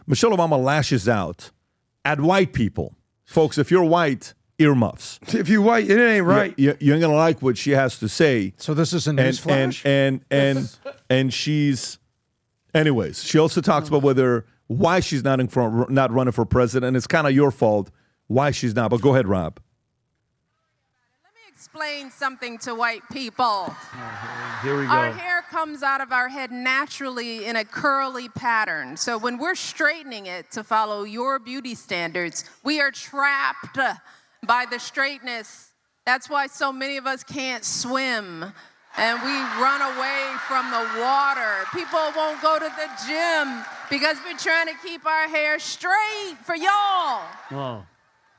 Michelle Obama lashes out at white people. Folks, if you're white, earmuffs. If you're white, it ain't right. You ain't going to like what she has to say. So this is a news flash? And she's... Anyways, she also talks about why she's not running for president. It's kind of your fault why she's not. But go ahead, Rob. Let me explain something to white people. Here we go. Our hair comes out of our head naturally in a curly pattern. So when we're straightening it to follow your beauty standards, we are trapped by the straightness. That's why so many of us can't swim. And we run away from the water. People won't go to the gym because we're trying to keep our hair straight for y'all. Wow.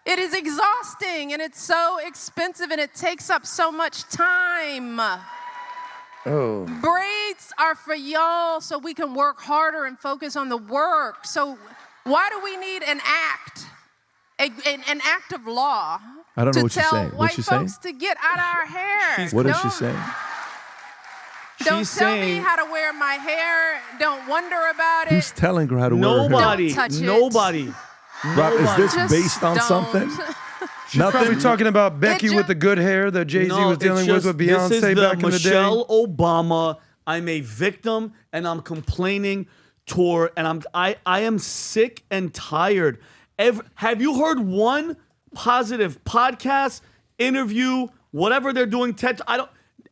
It is exhausting, and it's so expensive, and it takes up so much time. Oh. Braids are for y'all so we can work harder and focus on the work. So why do we need an act, an act of law I don't know to what she's tell saying. white What's she folks saying? to get out our hair? What is she saying? Don't She's tell me saying- how to wear my hair. Don't wonder about it. Who's telling her how to wear her hair? Nobody. Don't touch it. Nobody. Rob, is this Just based on don't. something? She's probably talking about Becky ju- with the good hair that Jay-Z was dealing with Beyonce this is back in the day. Michelle Obama. I'm a victim, and I'm complaining and I am sick and tired. Have you heard one positive podcast, interview, whatever they're doing?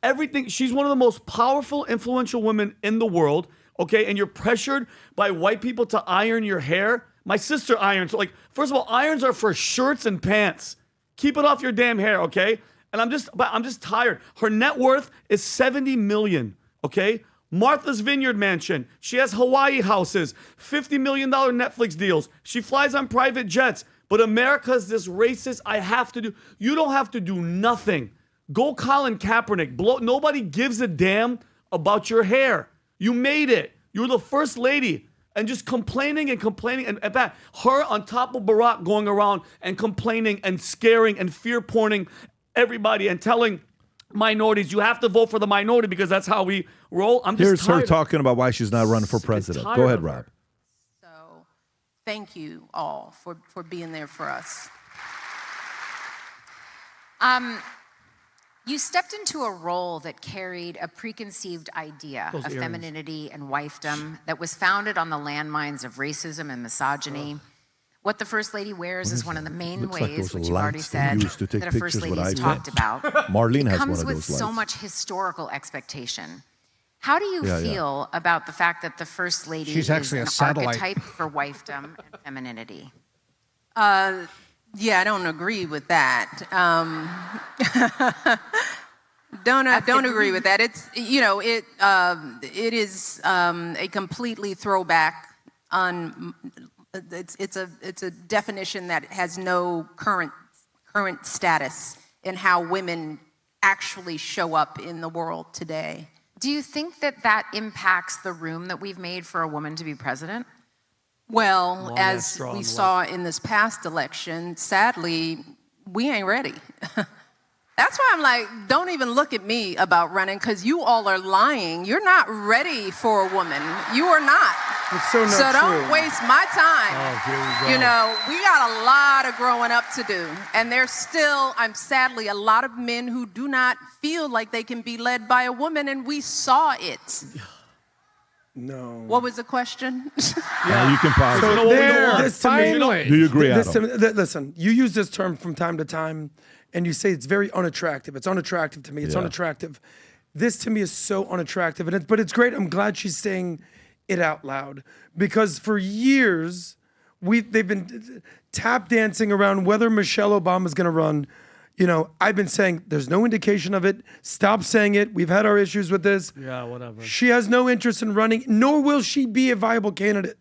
Everything. She's one of the most powerful, influential women in the world. Okay, and you're pressured by white people to iron your hair. My sister irons. Like, first of all, irons are for shirts and pants. Keep it off your damn hair, okay? And I'm just tired. Her net worth is $70 million. Okay. Martha's Vineyard mansion. She has Hawaii houses, $50 million Netflix deals. She flies on private jets. But America's this racist. You don't have to do nothing. Go Colin Kaepernick. Nobody gives a damn about your hair. You made it. You're the first lady. And just complaining and back. Her on top of Barack going around and complaining and scaring and fear porning everybody and telling minorities, you have to vote for the minority because that's how we roll. Here's her talking about why she's not running for president. Go ahead, Rob. So thank you all for being there for us. You stepped into a role that carried a preconceived idea of femininity and wifedom that was founded on the landmines of racism and misogyny. What the First Lady wears is one of the main ways, which you've already said, that a First Lady has talked about. Marlene it has comes one of with those so lights. much historical expectation. How do you feel about the fact that the First Lady She's actually is a an satellite. archetype for wifedom and femininity? Yeah, I don't agree with that. Don't agree with that. It's it is a completely throwback on. It's a definition that has no current status in how women actually show up in the world today. Do you think that impacts the room that we've made for a woman to be president? Well, as we saw in this past election, sadly, we ain't ready. That's why I'm like, don't even look at me about running, because you all are lying. You're not ready for a woman. You are not. It's so not So don't true. waste my time. Oh, here we go. You know, we got a lot of growing up to do. And there's still, sadly, a lot of men who do not feel like they can be led by a woman, and we saw it. No. What was the question? Yeah, you can pause. So it. this to me, Do you agree, Adam? listen, you use this term from time to time, and you say it's very unattractive. It's unattractive to me. It's unattractive. This to me is so unattractive, but it's great. I'm glad she's saying it out loud, because for years they've been tap dancing around whether Michelle Obama is going to run. You know, I've been saying there's no indication of it. Stop saying it. We've had our issues with this. Yeah, whatever. She has no interest in running, nor will she be a viable candidate.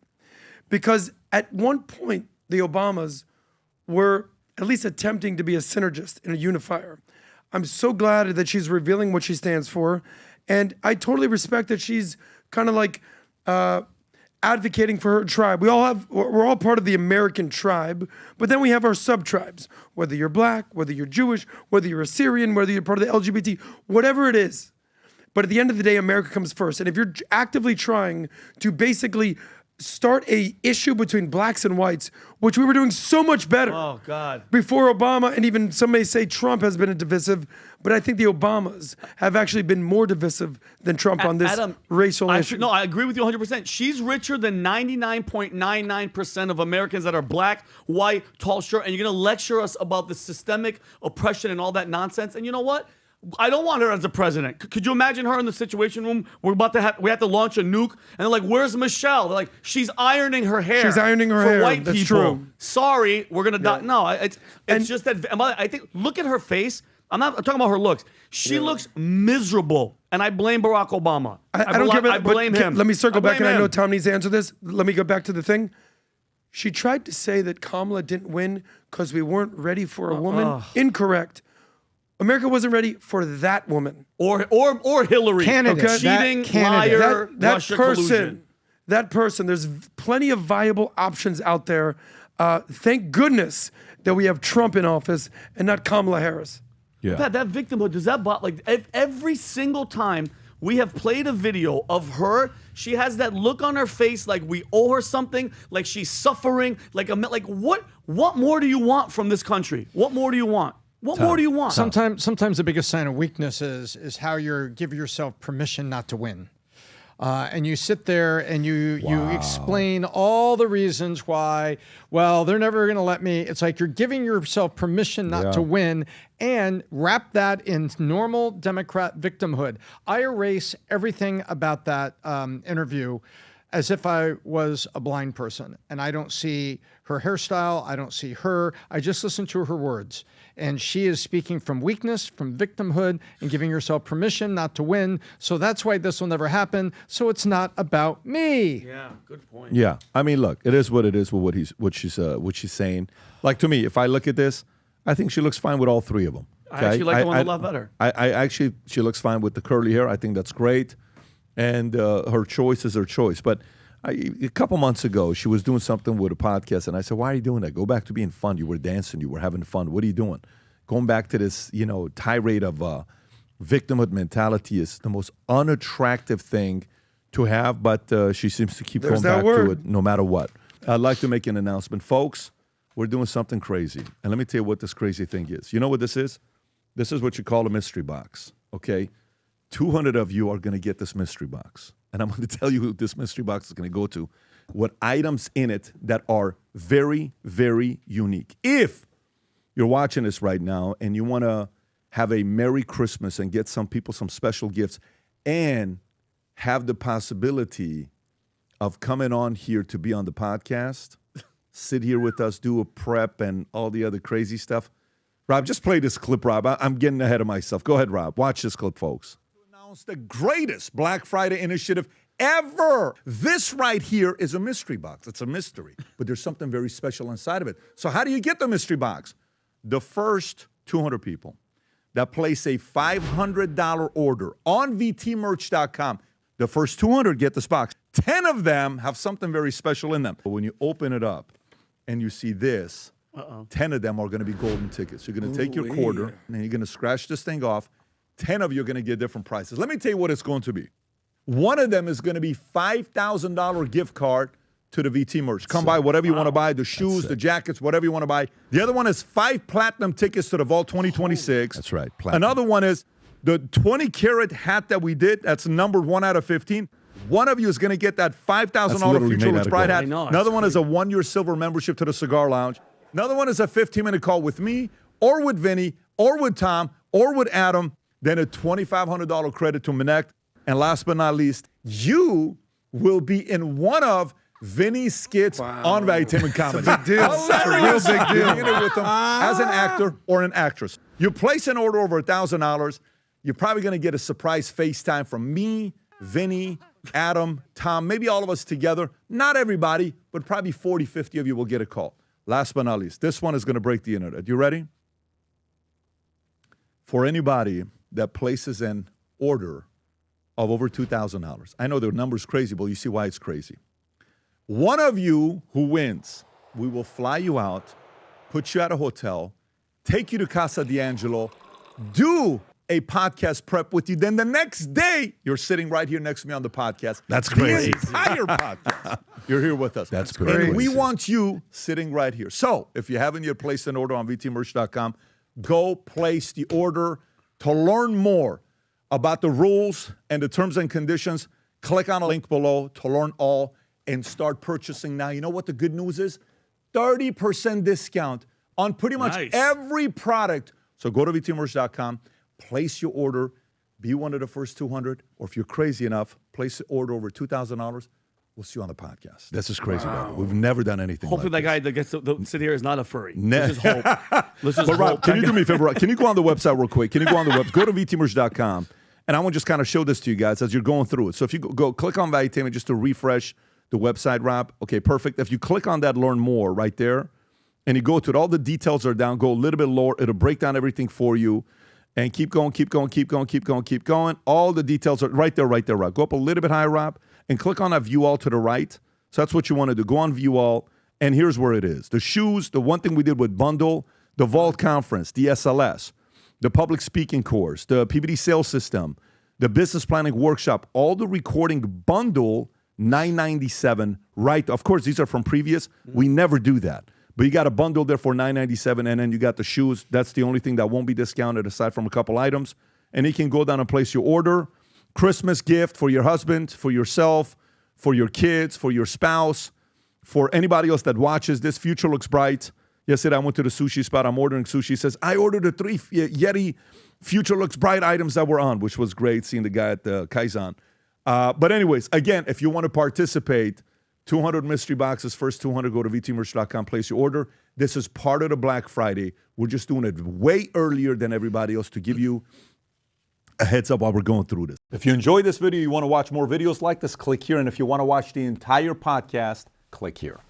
Because at one point, the Obamas were at least attempting to be a synergist and a unifier. I'm so glad that she's revealing what she stands for. And I totally respect that she's kind of like advocating for her tribe. We're all part of the American tribe, but then we have our sub-tribes. Whether you're black, whether you're Jewish, whether you're Assyrian, whether you're part of the LGBT, whatever it is. But at the end of the day, America comes first. And if you're actively trying to basically start a issue between blacks and whites, which we were doing so much better. Oh, God. Before Obama, and even some may say Trump has been a divisive, but I think the Obamas have actually been more divisive than Trump on this racial issue. No, I agree with you 100%. She's richer than 99.99% of Americans that are black, white, tall, short, and you're going to lecture us about the systemic oppression and all that nonsense. And you know what? I don't want her as a president. Could you imagine her in the Situation Room? We have to launch a nuke, and they're like, "Where's Michelle?" They're like, "She's ironing her hair." She's ironing her for hair. white That's people. true. Sorry, we're gonna die. No, it's just that. I think look at her face. I'm talking about her looks. She looks miserable, and I blame Barack Obama. I don't care about I blame him. Let me circle back, and I know him. Tom needs to answer this. Let me go back to the thing. She tried to say that Kamala didn't win because we weren't ready for a woman. Incorrect. America wasn't ready for that woman. Or Hillary. Candidate. Okay? Cheating, Candidate. liar, That Russia collusion. person, there's plenty of viable options out there. Thank goodness that we have Trump in office and not Kamala Harris. Yeah. That victimhood, does that every single time we have played a video of her, she has that look on her face like we owe her something, like she's suffering, like what more do you want from this country? What more do you want? What more do you want? Sometimes the biggest sign of weakness is how you give yourself permission not to win. And you sit there and you explain all the reasons why, well, they're never going to let me. It's like you're giving yourself permission not to win, and wrap that in normal Democrat victimhood. I erase everything about that interview as if I was a blind person, and I don't see her hairstyle, I don't see her, I just listen to her words. And she is speaking from weakness, from victimhood, and giving herself permission not to win. So that's why this will never happen. So it's not about me. Yeah, good point. Yeah, I mean, look, it is what it is with what she's saying. Like, to me, if I look at this, I think she looks fine with all three of them. I actually like the one a lot better. I actually, she looks fine with the curly hair. I think that's great. And her choice is her choice. But a couple months ago, she was doing something with a podcast, and I said, "Why are you doing that? Go back to being fun. You were dancing. You were having fun. What are you doing? Going back to this, tirade of victimhood mentality is the most unattractive thing to have." But she seems to keep going back to it no matter what. I'd like to make an announcement, folks. We're doing something crazy, and let me tell you what this crazy thing is. You know what this is? This is what you call a mystery box. Okay. 200 of you are going to get this mystery box. And I'm going to tell you who this mystery box is going to go to, what items in it that are very, very unique. If you're watching this right now and you want to have a Merry Christmas and get some people some special gifts and have the possibility of coming on here to be on the podcast, sit here with us, do a prep and all the other crazy stuff. Rob, just play this clip, Rob. I'm getting ahead of myself. Go ahead, Rob. Watch this clip, folks. The greatest Black Friday initiative ever. This right here is a mystery box. It's a mystery, but there's something very special inside of it. So how do you get the mystery box? The first 200 people that place a $500 order on vtmerch.com, the first 200 get this box. 10 of them have something very special in them. But when you open it up and you see this, 10 of them are going to be golden tickets. You're going to take your quarter and you're going to scratch this thing off. 10 of you are going to get different prices. Let me tell you what it's going to be. One of them is going to be $5,000 gift card to the VT merch. Come buy whatever you want to buy, the shoes, the jackets, whatever you want to buy. The other one is 5 platinum tickets to the Vault 2026. That's right. Platinum. Another one is the 20-karat hat that we did. That's numbered 1 out of 15. One of you is going to get that $5,000 Future Pride hat. Another one is a 1-year silver membership to the Cigar Lounge. Another one is a 15-minute call with me or with Vinny or with Tom or with Adam. Then a $2,500 credit to Minnect. And last but not least, you will be in one of Vinny's skits on Valuetainment Comedy. Big deal. It's a real big deal. You're in it with them as an actor or an actress. You place an order over $1,000, you're probably going to get a surprise FaceTime from me, Vinny, Adam, Tom, maybe all of us together. Not everybody, but probably 40, 50 of you will get a call. Last but not least, this one is going to break the internet. You ready? For anybody that places an order of over $2,000. I know the number's crazy, but you see why it's crazy. One of you who wins, we will fly you out, put you at a hotel, take you to Casa D'Angelo, do a podcast prep with you. Then the next day, you're sitting right here next to me on the podcast. That's crazy. The entire podcast. You're here with us. That's And crazy. we want you sitting right here. So if you haven't yet placed an order on vtmerch.com, go place the order. To learn more about the rules and the terms and conditions, click on a link below to learn all and start purchasing now. You know what the good news is? 30% discount on pretty much every product. So go to vtmerch.com, place your order, be one of the first 200, or if you're crazy enough, place the order over $2,000. We'll see you on the podcast. This is crazy, brother. We've never done anything Hopefully like that guy that gets to sit here is not a furry. Ne- Let's just hope. Let's just But Rob, hope. can you do me a favor? Rob? Can you go on the website real quick? Can you go on the website? Go to vtmerch.com, and I want to just kind of show this to you guys as you're going through it. So if you go click on Valuetainment just to refresh the website, Rob. Okay, perfect. If you click on that, learn more right there, and you go to it, all the details are down. Go a little bit lower. It'll break down everything for you. And keep going, keep going, keep going, keep going, keep going. All the details are right there, Rob. Go up a little bit higher, Rob, and click on that view all to the right. So that's what you want to do. Go on view all, and here's where it is. The shoes, the one thing we did with bundle, the Vault Conference, the SLS, the public speaking course, the PBD sales system, the business planning workshop, all the recording bundle, $997, right? Of course, these are from previous. We never do that. But you got a bundle there for $997, and then you got the shoes. That's the only thing that won't be discounted aside from a couple items. And you can go down and place your order. Christmas gift for your husband, for yourself, for your kids, for your spouse, for anybody else that watches this. Future looks bright. Yesterday, I went to the sushi spot. I'm ordering sushi. It says, I ordered the 3 Yeti Future Looks Bright items that were on, which was great seeing the guy at the Kaizen. But anyways, again, if you want to participate, 200 mystery boxes, first 200, go to vtmerch.com, place your order. This is part of the Black Friday. We're just doing it way earlier than everybody else to give you a heads up while we're going through this. If you enjoyed this video, you want to watch more videos like this, click here. And if you want to watch the entire podcast, click here.